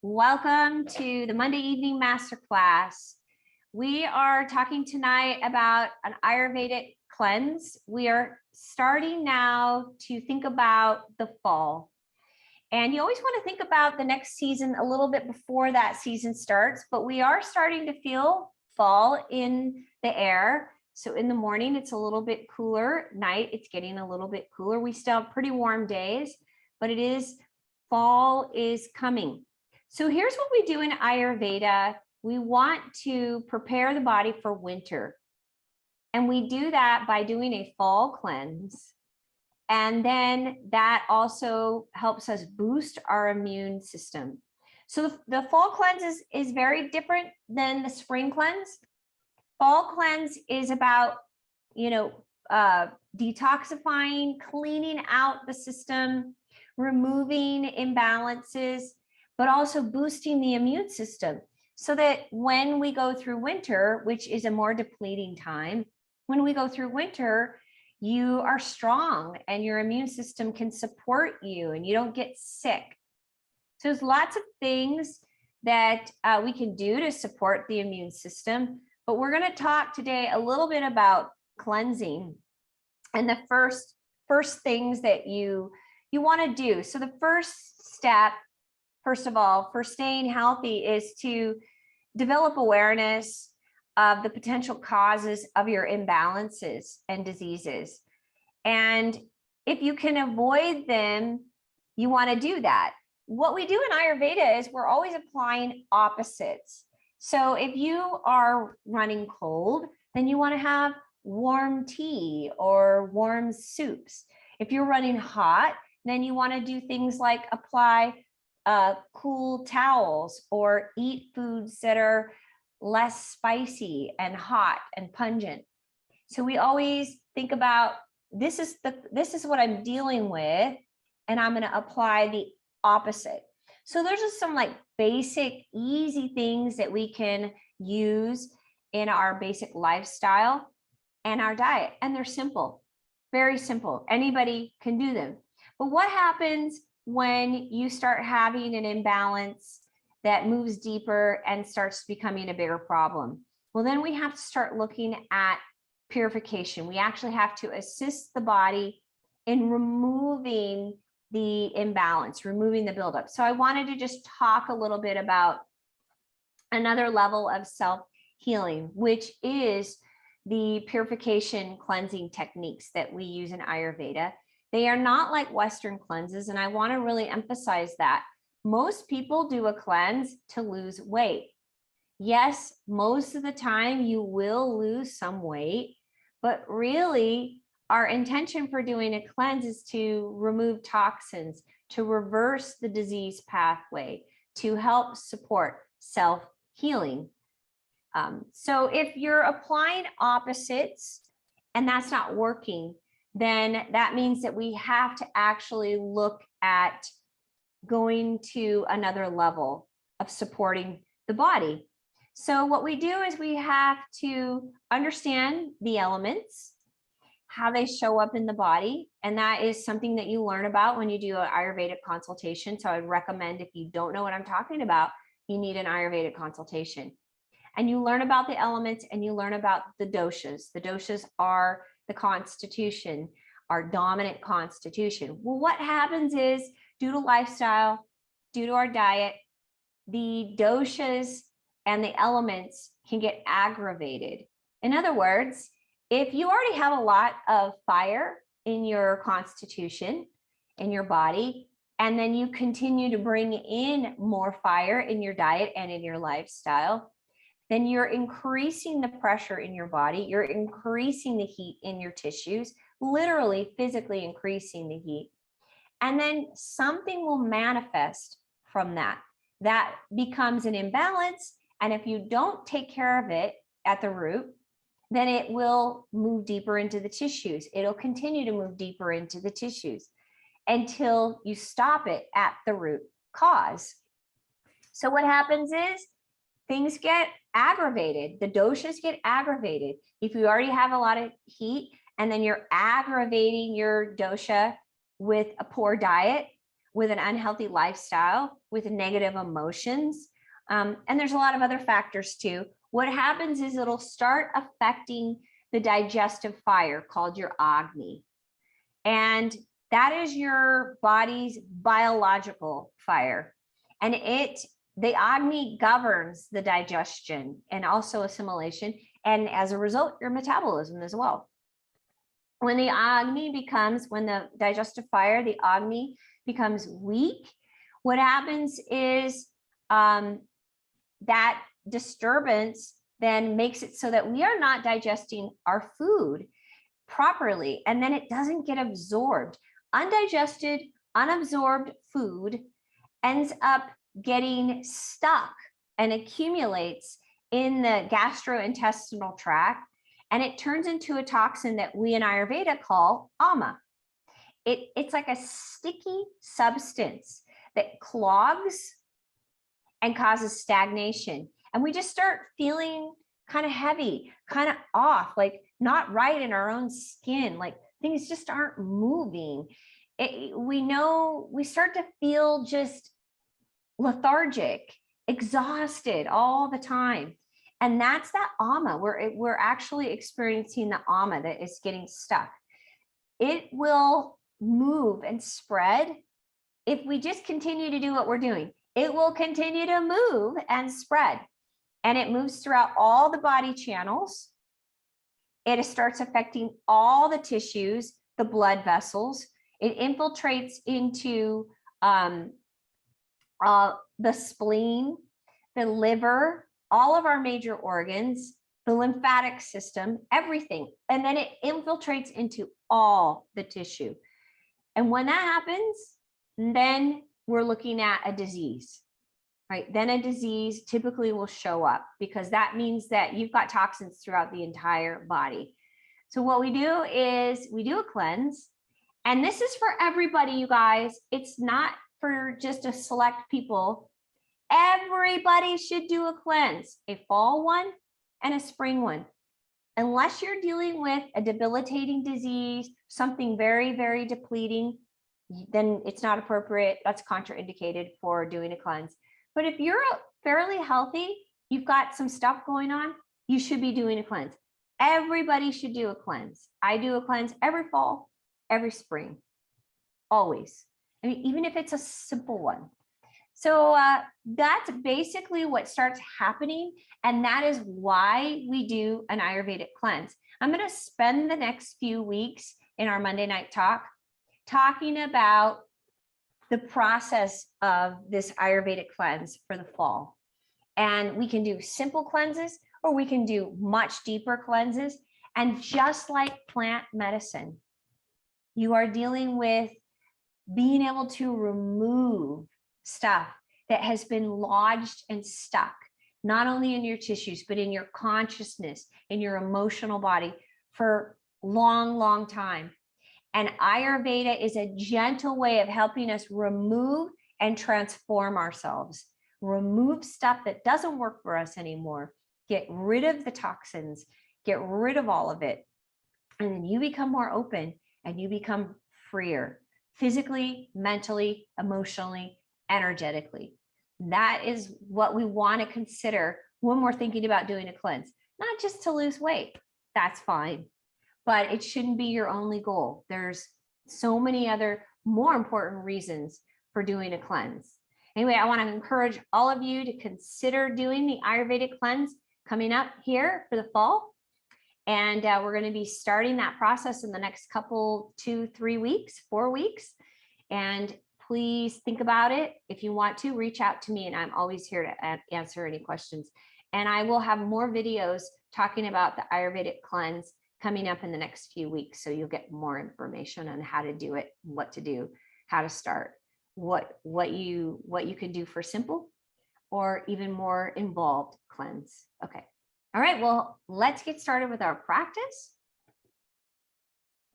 Welcome to the Monday evening masterclass. We are talking tonight about an Ayurvedic cleanse. We are starting now to think about the fall. And you always want to think about the next season a little bit before that season starts, but we are starting to feel fall in the air. So in the morning, it's a little bit cooler. At night, it's getting a little bit cooler. We still have pretty warm days, but fall is coming. So here's what we do in Ayurveda. We want to prepare the body for winter. And we do that by doing a fall cleanse. And then that also helps us boost our immune system. So the fall cleanse is very different than the spring cleanse. Fall cleanse is about, detoxifying, cleaning out the system, removing imbalances, but also boosting the immune system so that when we go through winter, which is a more depleting time, when we go through winter, you are strong and your immune system can support you and you don't get sick. So there's lots of things that we can do to support the immune system, but we're going to talk today a little bit about cleansing and the first things that you want to do. So the first step, first of all, for staying healthy is to develop awareness of the potential causes of your imbalances and diseases. And if you can avoid them, you want to do that. What we do in Ayurveda is we're always applying opposites. So if you are running cold, then you want to have warm tea or warm soups. If you're running hot, then you want to do things like apply cool towels or eat foods that are less spicy and hot and pungent. So we always think about this is what I'm dealing with, and I'm going to apply the opposite. So there's just some like basic, easy things that we can use in our basic lifestyle and our diet, and they're simple, very simple. Anybody can do them. But what happens when you start having an imbalance that moves deeper and starts becoming a bigger problem? Well, then we have to start looking at purification. We actually have to assist the body in removing the imbalance, removing the buildup. So I wanted to just talk a little bit about another level of self-healing, which is the purification cleansing techniques that we use in Ayurveda. They are not like Western cleanses, and I want to really emphasize that. Most people do a cleanse to lose weight. Yes, most of the time you will lose some weight, but really our intention for doing a cleanse is to remove toxins, to reverse the disease pathway, to help support self-healing. So if you're applying opposites and that's not working, then that means that we have to actually look at going to another level of supporting the body. So what we do is we have to understand the elements, how they show up in the body. And that is something that you learn about when you do an Ayurvedic consultation. So I would recommend, if you don't know what I'm talking about, you need an Ayurvedic consultation. And you learn about the elements and you learn about the doshas. The doshas are the constitution, our dominant constitution. Well, what happens is, due to lifestyle, due to our diet, the doshas and the elements can get aggravated. In other words, if you already have a lot of fire in your constitution, in your body, and then you continue to bring in more fire in your diet and in your lifestyle, then you're increasing the pressure in your body, you're increasing the heat in your tissues, literally physically increasing the heat. And then something will manifest from that. That becomes an imbalance. And if you don't take care of it at the root, then it will move deeper into the tissues. It'll continue to move deeper into the tissues until you stop it at the root cause. So what happens is things get aggravated. The doshas get aggravated. If you already have a lot of heat and then you're aggravating your dosha with a poor diet, with an unhealthy lifestyle, with negative emotions. And there's a lot of other factors too. What happens is it'll start affecting the digestive fire called your Agni. And that is your body's biological fire. And the Agni governs the digestion and also assimilation. And as a result, your metabolism as well. When the digestive fire, the Agni becomes weak, what happens is that disturbance then makes it so that we are not digesting our food properly, and then it doesn't get absorbed. Undigested, unabsorbed food ends up getting stuck and accumulates in the gastrointestinal tract, and it turns into a toxin that we in Ayurveda call ama. It's like a sticky substance that clogs and causes stagnation. And we just start feeling kind of heavy, kind of off, like not right in our own skin, like things just aren't moving. We start to feel just lethargic, exhausted all the time. And that's that ama. We're actually experiencing the ama that is getting stuck. It will move and spread if we just continue to do what we're doing. It will continue to move and spread. And it moves throughout all the body channels. It starts affecting all the tissues, the blood vessels. It infiltrates into the spleen, the liver, all of our major organs, the lymphatic system, everything. And then it infiltrates into all the tissue. And when that happens, then we're looking at a disease, right? Then a disease typically will show up because that means that you've got toxins throughout the entire body. So what we do is we do a cleanse, and this is for everybody, you guys. It's not for just a select people. Everybody should do a cleanse, a fall one and a spring one. Unless you're dealing with a debilitating disease, something very, very depleting, then it's not appropriate. That's contraindicated for doing a cleanse. But if you're fairly healthy, you've got some stuff going on, you should be doing a cleanse. Everybody should do a cleanse. I do a cleanse every fall, every spring, always. I mean, even if it's a simple one. So that's basically what starts happening. And that is why we do an Ayurvedic cleanse. I'm going to spend the next few weeks in our Monday night talk talking about the process of this Ayurvedic cleanse for the fall. And we can do simple cleanses, or we can do much deeper cleanses. And just like plant medicine, you are dealing with being able to remove stuff that has been lodged and stuck, not only in your tissues, but in your consciousness, in your emotional body for long, long time. And Ayurveda is a gentle way of helping us remove and transform ourselves, remove stuff that doesn't work for us anymore, get rid of the toxins, get rid of all of it. And then you become more open and you become freer, physically, mentally, emotionally, energetically. That is what we want to consider when we're thinking about doing a cleanse, not just to lose weight. That's fine, but it shouldn't be your only goal. There's so many other more important reasons for doing a cleanse. Anyway, I want to encourage all of you to consider doing the Ayurvedic cleanse coming up here for the fall. And we're going to be starting that process in the next couple, 2, 3 weeks, 4 weeks. And please think about it. If you want to, reach out to me, and I'm always here to answer any questions. And I will have more videos talking about the Ayurvedic cleanse coming up in the next few weeks. So you'll get more information on how to do it, what to do, how to start, what you can do for simple or even more involved cleanse. Okay. All right. Well, let's get started with our practice.